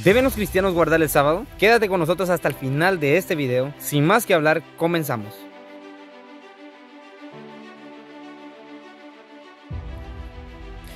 ¿Deben los cristianos guardar el sábado? Quédate con nosotros hasta el final de este video. Sin más que hablar, comenzamos.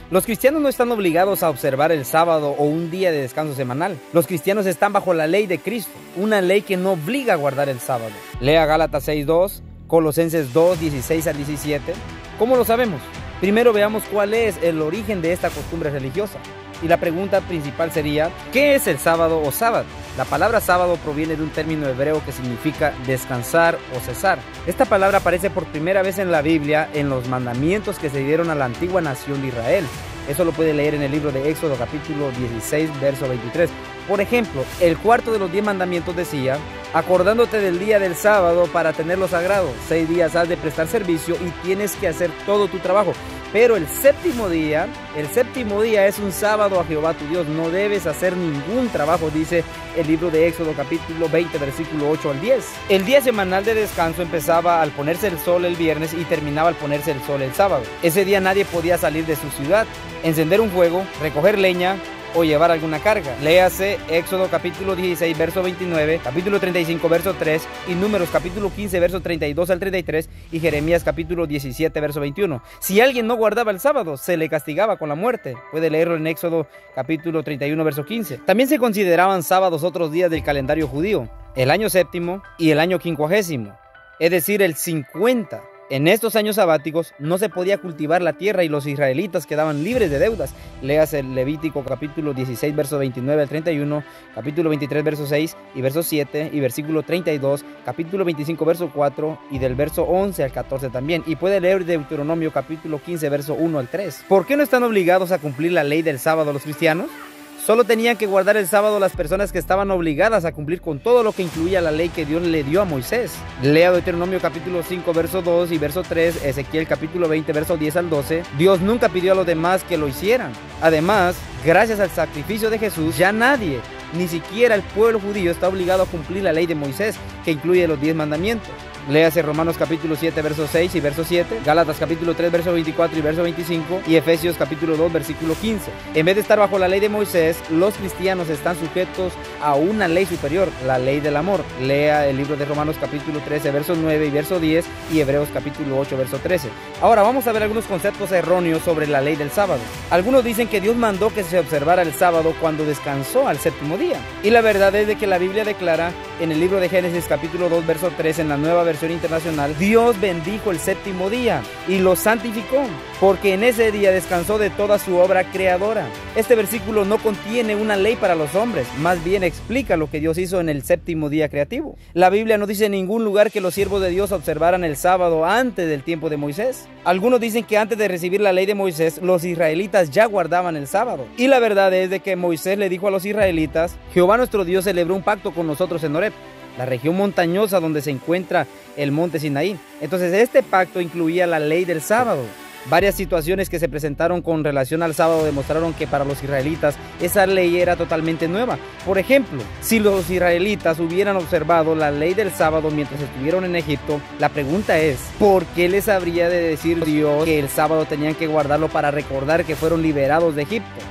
Los cristianos no están obligados a observar el sábado o un día de descanso semanal. Los cristianos están bajo la ley de Cristo, una ley que no obliga a guardar el sábado. Lea Gálatas 6:2, Colosenses 2:16 al 17. ¿Cómo lo sabemos? Primero veamos cuál es el origen de esta costumbre religiosa. Y la pregunta principal sería, ¿qué es el sábado o sábado? La palabra sábado proviene de un término hebreo que significa descansar o cesar. Esta palabra aparece por primera vez en la Biblia en los mandamientos que se dieron a la antigua nación de Israel. Eso lo puede leer en el libro de Éxodo capítulo 16, verso 23. Por ejemplo, el cuarto de los 10 mandamientos decía, acordándote del día del sábado para tenerlo sagrado. 6 días has de prestar servicio y tienes que hacer todo tu trabajo. Pero el séptimo día es un sábado a Jehová tu Dios. No debes hacer ningún trabajo, dice el libro de Éxodo capítulo 20, versículo 8 al 10. El día semanal de descanso empezaba al ponerse el sol el viernes y terminaba al ponerse el sol el sábado. Ese día nadie podía salir de su ciudad, encender un fuego, recoger leña o llevar alguna carga. Léase Éxodo capítulo 16, verso 29, capítulo 35, verso 3 y Números capítulo 15, verso 32 al 33 y Jeremías capítulo 17, verso 21. Si alguien no guardaba el sábado, se le castigaba con la muerte. Puede leerlo en Éxodo capítulo 31, verso 15. También se consideraban sábados otros días del calendario judío, el año séptimo y el año quincuagésimo, es decir, el 50. En estos años sabáticos no se podía cultivar la tierra y los israelitas quedaban libres de deudas. Léase el Levítico capítulo 16, verso 29 al 31, capítulo 23, verso 6 y verso 7 y versículo 32, capítulo 25, verso 4 y del verso 11 al 14 también. Y puede leer Deuteronomio capítulo 15, verso 1 al 3. ¿Por qué no están obligados a cumplir la ley del sábado los cristianos? Solo tenían que guardar el sábado las personas que estaban obligadas a cumplir con todo lo que incluía la ley que Dios le dio a Moisés. Lea Deuteronomio capítulo 5, verso 2 y verso 3, Ezequiel capítulo 20, verso 10 al 12. Dios nunca pidió a los demás que lo hicieran. Además, gracias al sacrificio de Jesús, ya nadie, ni siquiera el pueblo judío, está obligado a cumplir la ley de Moisés, que incluye los 10 mandamientos. Léase Romanos capítulo 7, verso 6 y verso 7, Gálatas capítulo 3, verso 24 y verso 25 y Efesios capítulo 2, versículo 15. En vez de estar bajo la ley de Moisés, los cristianos están sujetos a una ley superior, la ley del amor. Lea el libro de Romanos capítulo 13, verso 9 y verso 10 y Hebreos capítulo 8, verso 13. Ahora vamos a ver algunos conceptos erróneos sobre la ley del sábado. Algunos dicen que Dios mandó que se observara el sábado cuando descansó al séptimo día. Y la verdad es de que la Biblia declara en el libro de Génesis capítulo 2, verso 3 en la Nueva Versión Internacional, Dios bendijo el séptimo día y lo santificó, porque en ese día descansó de toda su obra creadora. Este versículo no contiene una ley para los hombres, más bien explica lo que Dios hizo en el séptimo día creativo. La Biblia no dice en ningún lugar que los siervos de Dios observaran el sábado antes del tiempo de Moisés. Algunos dicen que antes de recibir la ley de Moisés, los israelitas ya guardaban el sábado. Y la verdad es de que Moisés le dijo a los israelitas, Jehová nuestro Dios celebró un pacto con nosotros en Horeb, la región montañosa donde se encuentra el monte Sinaí. Entonces este pacto incluía la ley del sábado. Varias situaciones que se presentaron con relación al sábado demostraron que para los israelitas esa ley era totalmente nueva. Por ejemplo, si los israelitas hubieran observado la ley del sábado mientras estuvieron en Egipto, la pregunta es, ¿por qué les habría de decir Dios que el sábado tenían que guardarlo para recordar que fueron liberados de Egipto?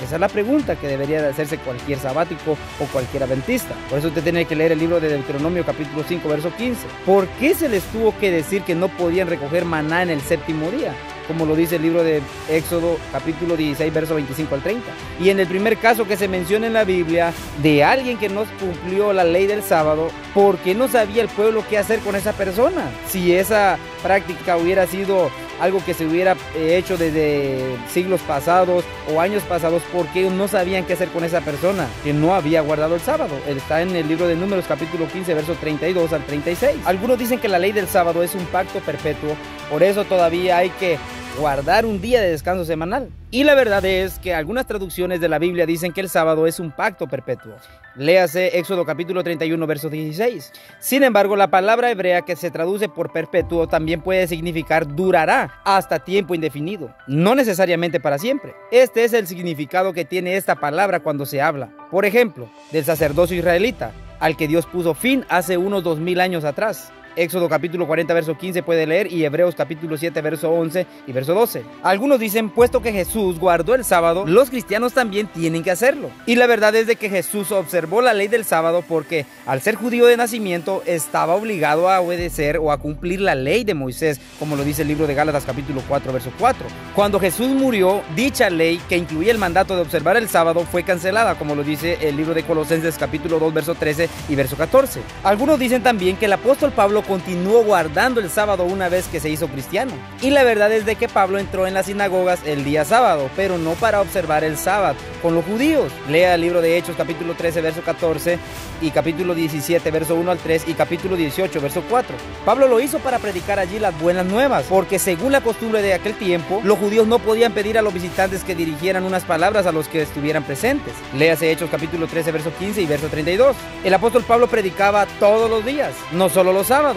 Esa es la pregunta que debería de hacerse cualquier sabático o cualquier adventista. Por eso usted tiene que leer el libro de Deuteronomio capítulo 5, verso 15. ¿Por qué se les tuvo que decir que no podían recoger maná en el séptimo día? Como lo dice el libro de Éxodo capítulo 16, verso 25 al 30. Y en el primer caso que se menciona en la Biblia de alguien que no cumplió la ley del sábado, ¿por qué no sabía el pueblo qué hacer con esa persona? Si esa práctica hubiera sido algo que se hubiera hecho desde siglos pasados o años pasados, ¿por qué no sabían qué hacer con esa persona que no había guardado el sábado? Está en el libro de Números capítulo 15, verso 32 al 36. Algunos dicen que la ley del sábado es un pacto perpetuo, por eso todavía hay que guardar un día de descanso semanal. Y la verdad es que algunas traducciones de la Biblia dicen que el sábado es un pacto perpetuo. Léase Éxodo capítulo 31, verso 16. Sin embargo, la palabra hebrea que se traduce por perpetuo también puede significar durará hasta tiempo indefinido, no necesariamente para siempre. Este es el significado que tiene esta palabra cuando se habla, por ejemplo, del sacerdocio israelita, al que Dios puso fin hace unos 2000 años atrás. Éxodo capítulo 40 verso 15 puede leer, y Hebreos capítulo 7 verso 11 y verso 12. Algunos dicen, puesto que Jesús guardó el sábado, los cristianos también tienen que hacerlo. Y la verdad es de que Jesús observó la ley del sábado porque al ser judío de nacimiento estaba obligado a obedecer o a cumplir la ley de Moisés, como lo dice el libro de Gálatas capítulo 4 verso 4. Cuando Jesús murió, dicha ley que incluía el mandato de observar el sábado fue cancelada, como lo dice el libro de Colosenses capítulo 2 verso 13 y verso 14. Algunos dicen también que el apóstol Pablo continuó guardando el sábado una vez que se hizo cristiano. Y la verdad es de que Pablo entró en las sinagogas el día sábado, pero no para observar el sábado con los judíos. Lea el libro de Hechos capítulo 13 verso 14 y capítulo 17 verso 1 al 3 y capítulo 18 verso 4. Pablo lo hizo para predicar allí las buenas nuevas, porque según la costumbre de aquel tiempo, los judíos no podían pedir a los visitantes que dirigieran unas palabras a los que estuvieran presentes. Léase Hechos capítulo 13 verso 15 y verso 32. El apóstol Pablo predicaba todos los días, no solo los sábados.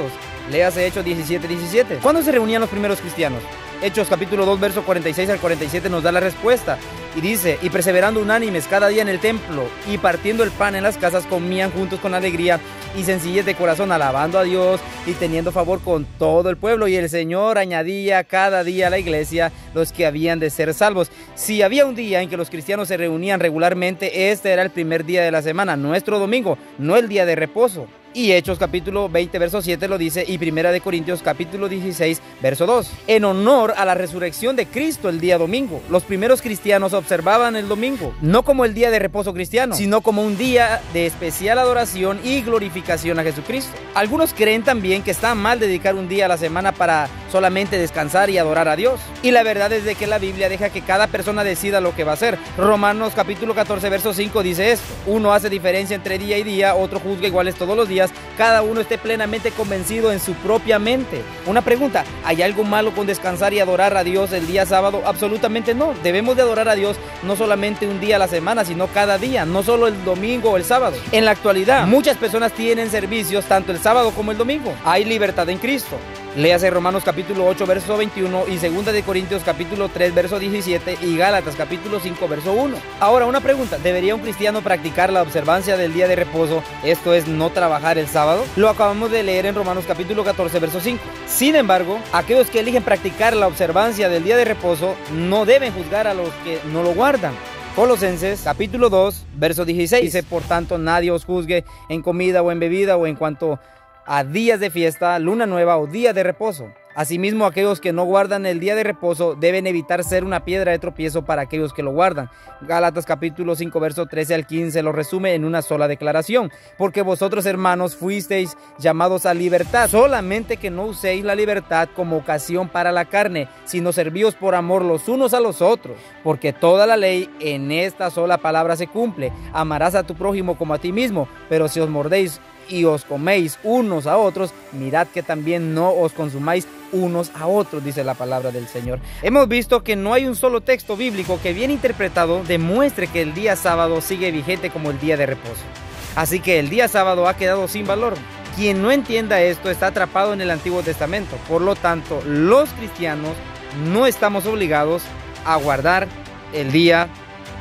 Léase Hechos 17:17. ¿Cuándo se reunían los primeros cristianos? Hechos capítulo 2 verso 46 al 47 nos da la respuesta y dice: y perseverando unánimes cada día en el templo y partiendo el pan en las casas, comían juntos con alegría y sencillez de corazón, alabando a Dios y teniendo favor con todo el pueblo, y el Señor añadía cada día a la iglesia los que habían de ser salvos. Si había un día en que los cristianos se reunían regularmente, este era el primer día de la semana, nuestro domingo, no el día de reposo. Y Hechos capítulo 20 verso 7 lo dice, y Primera de Corintios capítulo 16 verso 2. En honor a la resurrección de Cristo el día domingo, los primeros cristianos observaban el domingo, no como el día de reposo cristiano, sino como un día de especial adoración y glorificación a Jesucristo. Algunos creen también que está mal dedicar un día a la semana para solamente descansar y adorar a Dios. Y la verdad es de que la Biblia deja que cada persona decida lo que va a hacer. Romanos capítulo 14 verso 5 dice esto: uno hace diferencia entre día y día, otro juzga iguales todos los días, cada uno esté plenamente convencido en su propia mente. Una pregunta: ¿hay algo malo con descansar y adorar a Dios el día sábado? Absolutamente no. Debemos de adorar a Dios no solamente un día a la semana, sino cada día, no solo el domingo o el sábado. En la actualidad, muchas personas tienen servicios tanto el sábado como el domingo. Hay libertad en Cristo. Léase Romanos capítulo 8 verso 21 y 2 de Corintios capítulo 3 verso 17 y Gálatas capítulo 5 verso 1. Ahora, una pregunta: ¿debería un cristiano practicar la observancia del día de reposo, esto es, no trabajar el sábado? Lo acabamos de leer en Romanos capítulo 14 verso 5. Sin embargo, aquellos que eligen practicar la observancia del día de reposo no deben juzgar a los que no lo guardan. Colosenses capítulo 2 verso 16 dice: por tanto, nadie os juzgue en comida o en bebida o en cuanto a días de fiesta, luna nueva o día de reposo. Asimismo, aquellos que no guardan el día de reposo deben evitar ser una piedra de tropiezo para aquellos que lo guardan. Gálatas capítulo 5 verso 13 al 15 lo resume en una sola declaración: porque vosotros, hermanos, fuisteis llamados a libertad, solamente que no uséis la libertad como ocasión para la carne, sino servíos por amor los unos a los otros. Porque toda la ley en esta sola palabra se cumple: amarás a tu prójimo como a ti mismo. Pero si os mordéis y os coméis unos a otros, mirad que también no os consumáis unos a otros, dice la palabra del Señor. Hemos visto que no hay un solo texto bíblico que, bien interpretado, demuestre que el día sábado sigue vigente como el día de reposo. Así que el día sábado ha quedado sin valor. Quien no entienda esto está atrapado en el Antiguo Testamento. Por lo tanto, los cristianos no estamos obligados a guardar el día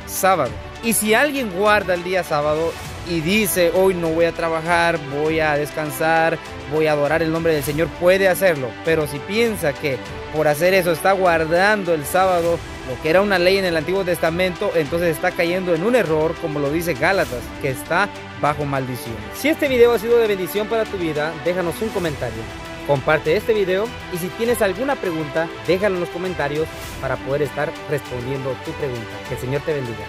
sábado. Y si alguien guarda el día sábado y dice: hoy no voy a trabajar, voy a descansar, voy a adorar el nombre del Señor, puede hacerlo. Pero si piensa que por hacer eso está guardando el sábado, lo que era una ley en el Antiguo Testamento, entonces está cayendo en un error, como lo dice Gálatas, que está bajo maldición. Si este video ha sido de bendición para tu vida, déjanos un comentario. Comparte este video y si tienes alguna pregunta, déjalo en los comentarios para poder estar respondiendo tu pregunta. Que el Señor te bendiga.